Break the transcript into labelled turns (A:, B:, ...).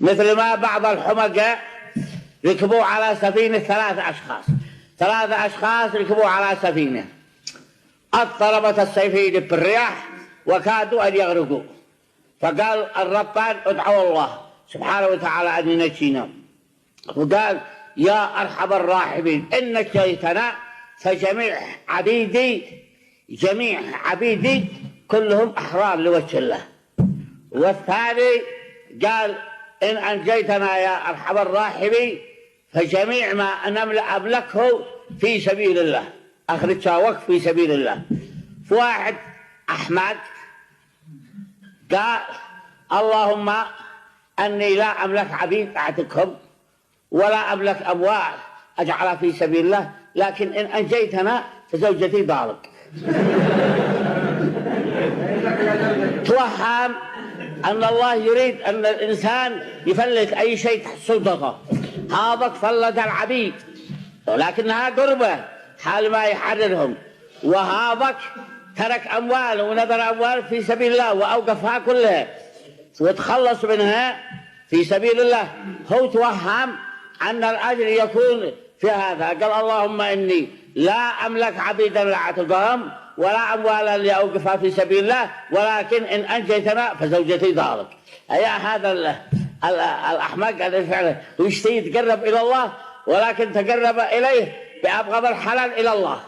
A: مثل ما بعض الحمقاء ركبوا على سفينة 3 أشخاص ركبوا على سفينة، اضطربت السفينة بالرياح وكادوا أن يغرقوا، فقال الربان ادعوا الله سبحانه وتعالى أن ينجينا، وقال يا أرحم الراحمين إن نجيتنا فجميع عبيدي كلهم أحرار لوجه الله. والثاني قال إن أنجيتنا يا أرحم الراحمين فجميع ما أملكه في سبيل الله، أخرجها وقف في سبيل الله. فواحد أحمد قال اللهم أني لا أملك عبيد أعتقهم ولا أملك أموال أجعلها في سبيل الله، لكن إن أنجيتنا فزوجتي ضارق. توهم أن الله يريد أن الإنسان يفلت أي شيء تحت سلطته، هذاك فلت العبيد ولكنها قربة حال ما يحررهم، وهذاك ترك أموال ونذر أموال في سبيل الله وأوقفها كلها وتخلص منها في سبيل الله. هو توهم أن الأجر يكون في هذا، قال اللهم إني لا أملك عبيدا لأعتقهم ولا أموالا لأوقفها في سبيل الله، ولكن إن أنجيتنا فزوجتي ضارك. أي هذا الأحمق الذي فعله ويشتهي يتقرب إلى الله ولكن تقرب إليه بأبغض الحلال إلى الله.